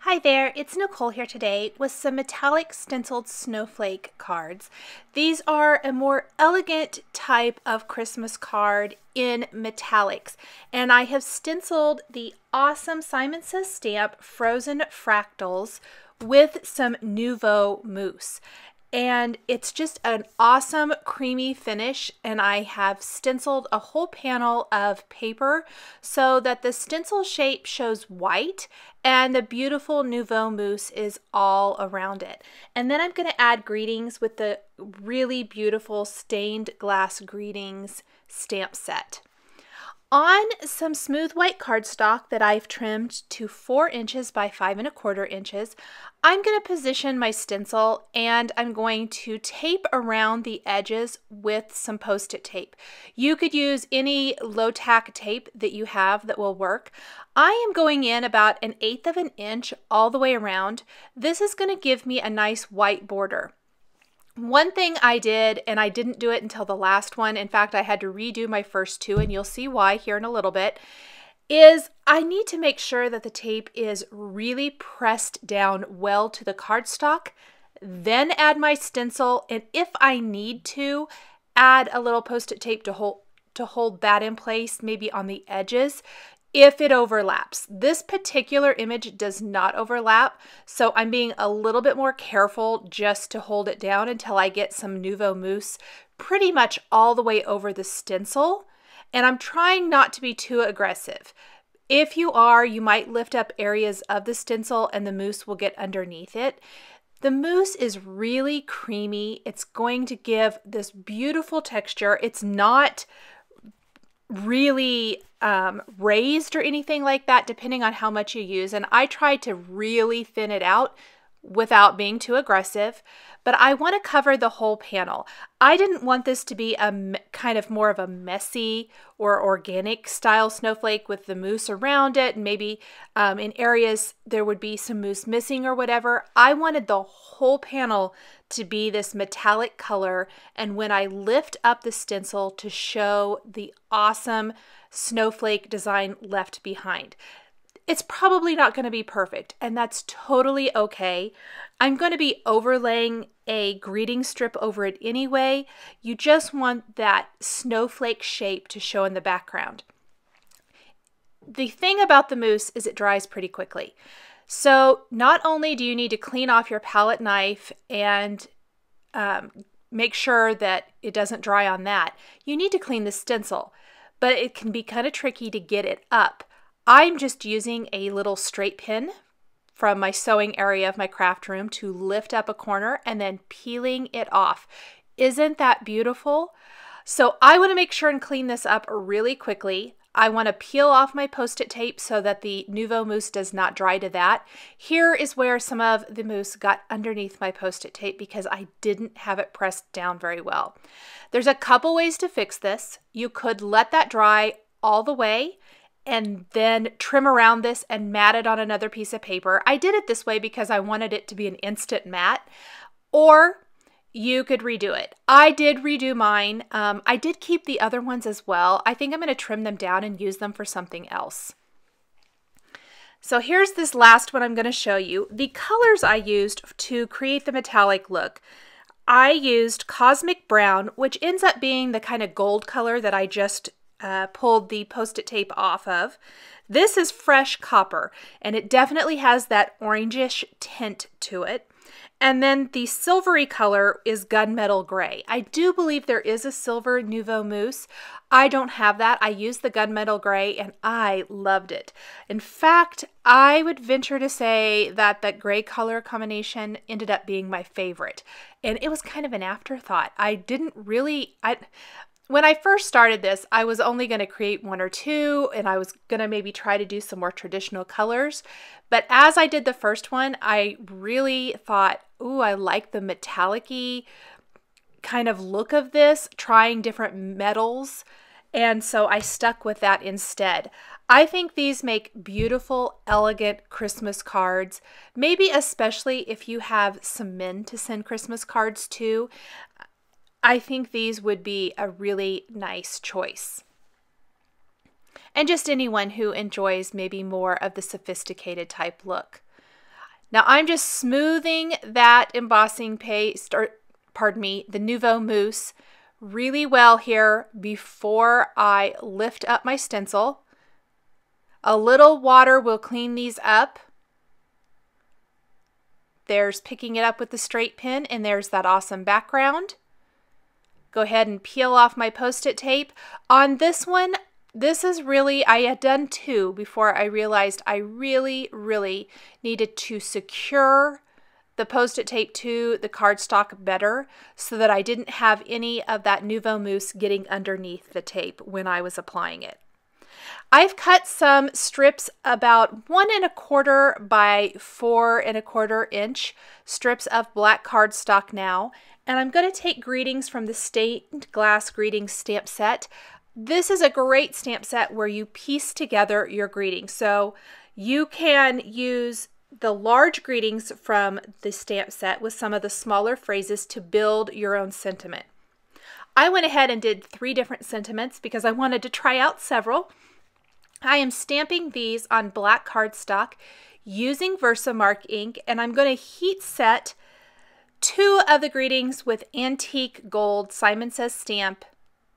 Hi there, it's Nicole here today with some metallic stenciled snowflake cards. These are a more elegant type of Christmas card in metallics, and I have stenciled the awesome Simon Says stamp Frozen Fractals with some Nuvo mousse. And it's just an awesome creamy finish, and I have stenciled a whole panel of paper so that the stencil shape shows white and the beautiful Nuvo mousse is all around it. And then I'm going to add greetings with the really beautiful stained glass greetings stamp set. On some smooth white cardstock that I've trimmed to 4 inches by 5 1/4 inches, I'm going to position my stencil and I'm going to tape around the edges with some post-it tape. You could use any low tack tape that you have that will work. I am going in about 1/8 of an inch all the way around. This is going to give me a nice white border. One thing I did, and I didn't do it until the last one, in fact I had to redo my first 2 and you'll see why here in a little bit, is I need to make sure that the tape is really pressed down well to the cardstock, then add my stencil, and if I need to, add a little post-it tape to hold that in place, maybe on the edges, if it overlaps. This particular image does not overlap, so I'm being a little bit more careful just to hold it down until I get some Nuvo mousse pretty much all the way over the stencil, and I'm trying not to be too aggressive. If you are, you might lift up areas of the stencil and the mousse will get underneath it. The mousse is really creamy. It's going to give this beautiful texture. It's not really raised or anything like that, depending on how much you use, and I tried to really thin it out without being too aggressive, but I want to cover the whole panel. I didn't want this to be a kind of more of a messy or organic style snowflake with the mousse around it, and maybe in areas there would be some mousse missing or whatever. I wanted the whole panel to be this metallic color, and when I lift up the stencil to show the awesome snowflake design left behind. It's probably not going to be perfect, and that's totally okay. I'm going to be overlaying a greeting strip over it anyway. You just want that snowflake shape to show in the background. The thing about the mousse is it dries pretty quickly. So not only do you need to clean off your palette knife and make sure that it doesn't dry on that, you need to clean the stencil, but it can be kind of tricky to get it up. I'm just using a little straight pin from my sewing area of my craft room to lift up a corner and then peeling it off. Isn't that beautiful? So I want to make sure and clean this up really quickly. I want to peel off my post-it tape so that the Nuvo mousse does not dry to that. Here is where some of the mousse got underneath my post-it tape because I didn't have it pressed down very well. There's a couple ways to fix this. You could let that dry all the way and then trim around this and mat it on another piece of paper. I did it this way because I wanted it to be an instant mat, or you could redo it. I did redo mine. I did keep the other ones as well. I think I'm going to trim them down and use them for something else. So here's this last one I'm going to show you. The colors I used to create the metallic look. I used Cosmic Brown, which ends up being the kind of gold color that I just pulled the post-it tape off of. This is Fresh Copper, and it definitely has that orangish tint to it. And then the silvery color is Gunmetal Gray. I do believe there is a silver Nuvo mousse. I don't have that. I used the Gunmetal Gray and I loved it. In fact, I would venture to say that that gray color combination ended up being my favorite. And it was kind of an afterthought. When I first started this, I was only going to create 1 or 2, and I was going to maybe try to do some more traditional colors. But as I did the first one, I really thought, ooh, I like the metallic-y kind of look of this, trying different metals. And so I stuck with that instead. I think these make beautiful, elegant Christmas cards, maybe especially if you have some men to send Christmas cards to. I think these would be a really nice choice. And just anyone who enjoys maybe more of the sophisticated type look. Now I'm just smoothing that embossing paste, or pardon me, the Nuvo mousse really well here before I lift up my stencil. A little water will clean these up. There's picking it up with the straight pin, and there's that awesome background. Go ahead and peel off my Post-it tape. On this one, this is really, I had done 2 before I realized I really needed to secure the Post-it tape to the cardstock better so that I didn't have any of that Nuvo mousse getting underneath the tape when I was applying it. I've cut some strips about 1 1/4 by 4 1/4 inch strips of black cardstock now, and I'm going to take greetings from the Stained Glass Greetings stamp set. This is a great stamp set where you piece together your greetings. So you can use the large greetings from the stamp set with some of the smaller phrases to build your own sentiment. I went ahead and did 3 different sentiments because I wanted to try out several. I am stamping these on black cardstock using Versamark ink, and I'm going to heat set 2 of the greetings with antique gold Simon Says stamp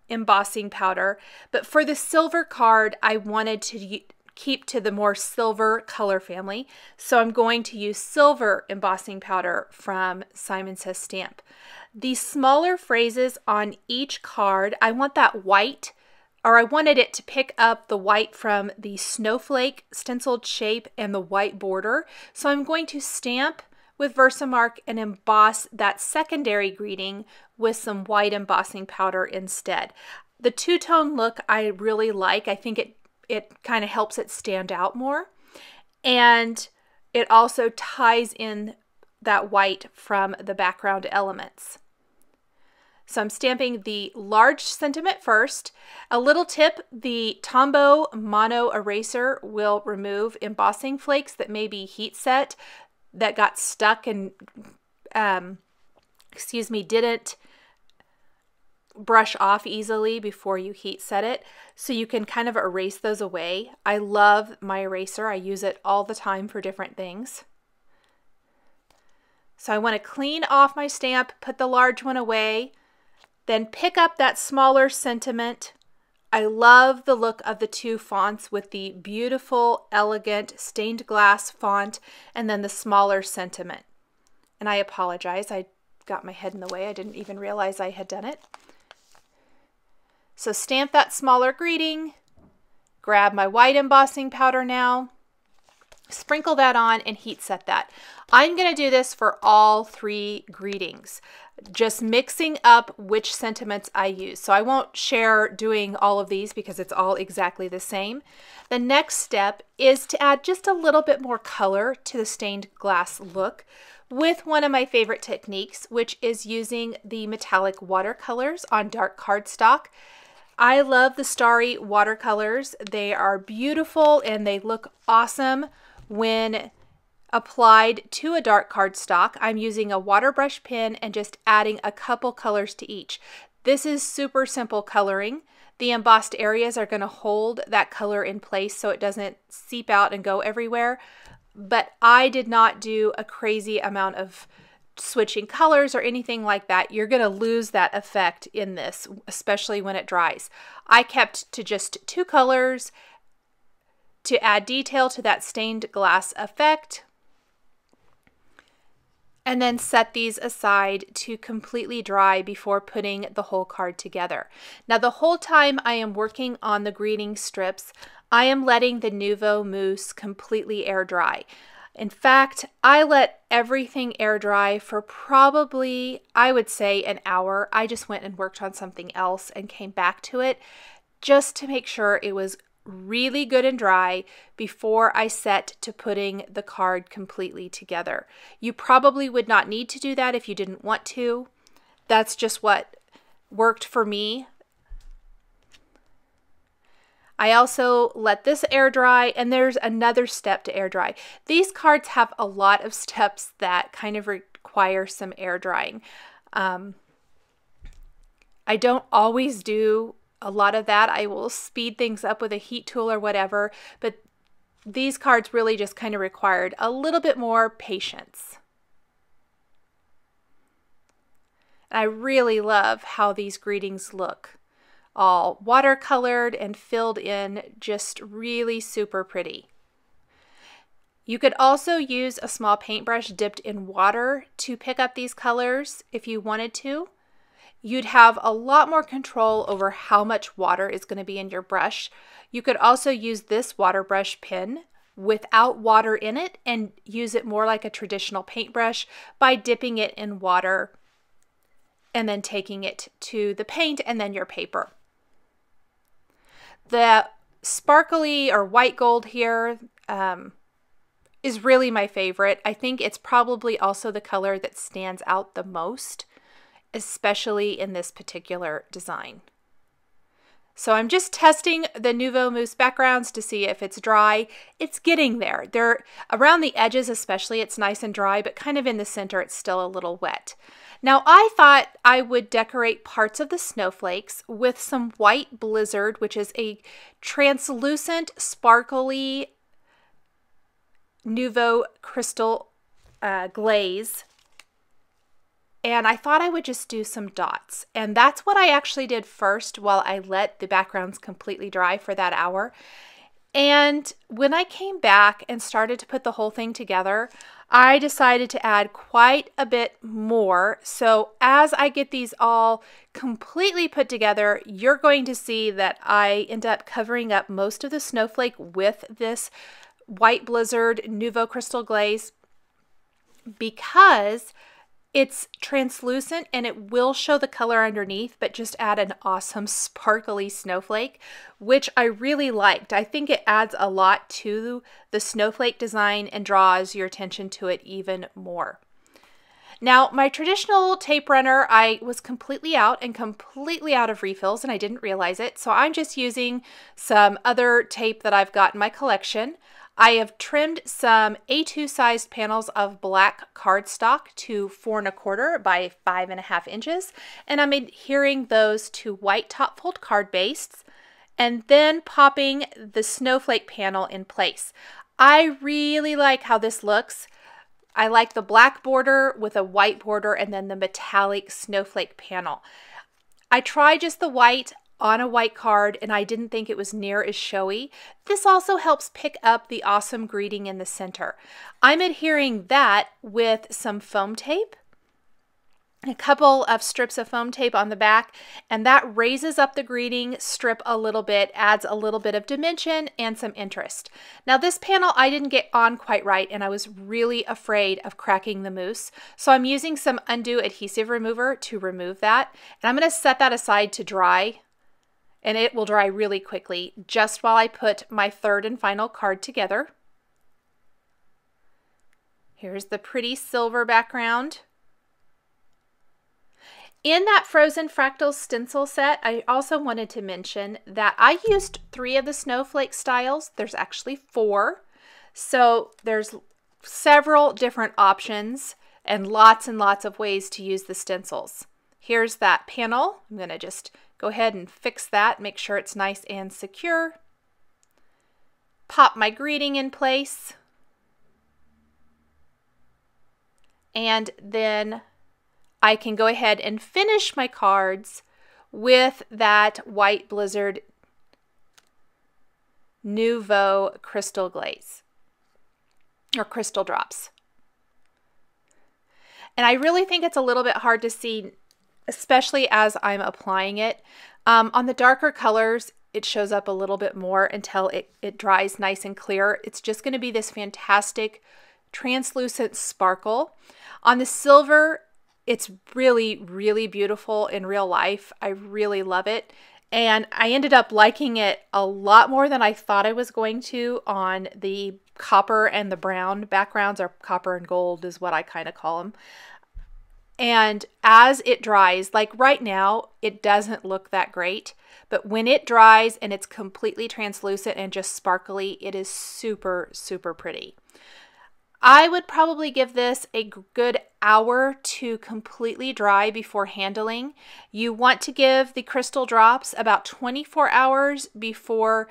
embossing powder. But for the silver card, I wanted to keep to the more silver color family, so I'm going to use silver embossing powder from Simon Says stamp. The smaller phrases on each card, I want that white, or I wanted it to pick up the white from the snowflake stenciled shape and the white border. So I'm going to stamp with Versamark and emboss that secondary greeting with some white embossing powder instead. The two-tone look I really like. I think it kind of helps it stand out more. And it also ties in that white from the background elements. So I'm stamping the large sentiment first. A little tip, the Tombow Mono Eraser will remove embossing flakes that may be heat set that got stuck and, didn't brush off easily before you heat set it. So you can kind of erase those away. I love my eraser. I use it all the time for different things. So I want to clean off my stamp, put the large one away, then pick up that smaller sentiment. I love the look of the 2 fonts with the beautiful, elegant stained glass font and then the smaller sentiment. And I apologize, I got my head in the way. I didn't even realize I had done it. So stamp that smaller greeting, grab my white embossing powder now, sprinkle that on and heat set that. I'm going to do this for all 3 greetings, just mixing up which sentiments I use. So I won't share doing all of these because it's all exactly the same. The next step is to add just a little bit more color to the stained glass look with one of my favorite techniques, which is using the metallic watercolors on dark cardstock. I love the STARRY watercolors. They are beautiful and they look awesome when applied to a dark cardstock. I'm using a water brush pen and just adding a couple colors to each. This is super simple coloring. The embossed areas are going to hold that color in place so it doesn't seep out and go everywhere. But I did not do a crazy amount of switching colors or anything like that. You're going to lose that effect in this, especially when it dries. I kept to just 2 colors to add detail to that stained glass effect, and then set these aside to completely dry before putting the whole card together. Now the whole time I am working on the greeting strips, I am letting the Nuvo mousse completely air dry. In fact, I let everything air dry for probably, I would say, an hour. I just went and worked on something else and came back to it just to make sure it was really good and dry before I set to putting the card completely together. You probably would not need to do that if you didn't want to. That's just what worked for me. I also let this air dry, and there's another step to air dry. These cards have a lot of steps that kind of require some air drying. I don't always do a lot of that. I will speed things up with a heat tool or whatever, but these cards really just kind of required a little bit more patience. I really love how these greetings look. All watercolored and filled in, just really super pretty. You could also use a small paintbrush dipped in water to pick up these colors if you wanted to. You'd have a lot more control over how much water is going to be in your brush. You could also use this water brush pen without water in it and use it more like a traditional paintbrush by dipping it in water and then taking it to the paint and then your paper. The sparkly or white gold here is really my favorite. I think it's probably also the color that stands out the most, especially in this particular design. So I'm just testing the Nuvo Mousse backgrounds to see if it's dry. It's getting there. They're around the edges especially, it's nice and dry, but kind of in the center it's still a little wet. Now I thought I would decorate parts of the snowflakes with some white blizzard, which is a translucent, sparkly Nuvo crystal glaze. And I thought I would just do some dots. And that's what I actually did first while I let the backgrounds completely dry for that hour. And when I came back and started to put the whole thing together, I decided to add quite a bit more. So as I get these all completely put together, you're going to see that I end up covering up most of the snowflake with this white blizzard Nuvo crystal glaze because it's translucent and it will show the color underneath, but just add an awesome sparkly snowflake, which I really liked. I think it adds a lot to the snowflake design and draws your attention to it even more. Now, my traditional tape runner, I was completely out of refills and I didn't realize it. So I'm just using some other tape that I've got in my collection. I have trimmed some A2 sized panels of black cardstock to 4 1/4 by 5.5 inches, and I'm adhering those to white top fold card bases and then popping the snowflake panel in place. I really like how this looks. I like the black border with a white border and then the metallic snowflake panel. I tried just the white on a white card and I didn't think it was near as showy. This also helps pick up the awesome greeting in the center. I'm adhering that with some foam tape, a couple of strips of foam tape on the back, and that raises up the greeting strip a little bit, adds a little bit of dimension and some interest. Now this panel I didn't get on quite right and I was really afraid of cracking the mousse, so I'm using some undo adhesive remover to remove that, and I'm going to set that aside to dry. And it will dry really quickly just while I put my third and final card together. Here's the pretty silver background. In that Frozen Fractals stencil set, I also wanted to mention that I used 3 of the snowflake styles. There's actually 4. So there's several different options and lots of ways to use the stencils. Here's that panel. I'm going to just go ahead and fix that, make sure it's nice and secure. Pop my greeting in place. And then I can go ahead and finish my cards with that white blizzard Nuvo crystal glaze or crystal drops. And I really think it's a little bit hard to see, especially as I'm applying it. On the darker colors, it shows up a little bit more until it dries nice and clear. It's just going to be this fantastic translucent sparkle. On the silver, it's really, really beautiful in real life. I really love it. And I ended up liking it a lot more than I thought I was going to on the copper and the brown backgrounds, or copper and gold is what I kind of call them. And as it dries, like right now, it doesn't look that great, but when it dries and it's completely translucent and just sparkly, it is super, super pretty. I would probably give this a good hour to completely dry before handling. You want to give the crystal drops about 24 hours before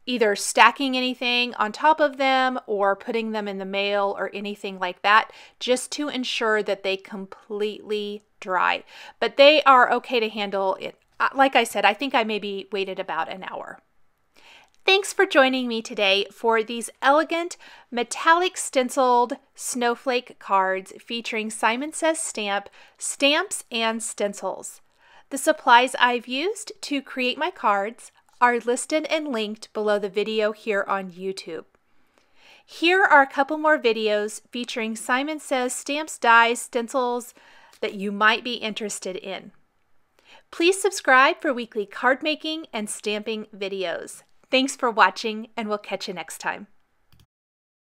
either stacking anything on top of them or putting them in the mail or anything like that, just to ensure that they completely dry. But they are okay to handle it. Like I said, I think I maybe waited about an hour. Thanks for joining me today for these elegant metallic stenciled snowflake cards featuring Simon Says stamp, stamps, and stencils. The supplies I've used to create my cards are listed and linked below the video here on YouTube. Here are a couple more videos featuring Simon Says stamps, dies, stencils that you might be interested in. Please subscribe for weekly card making and stamping videos. Thanks for watching, and we'll catch you next time.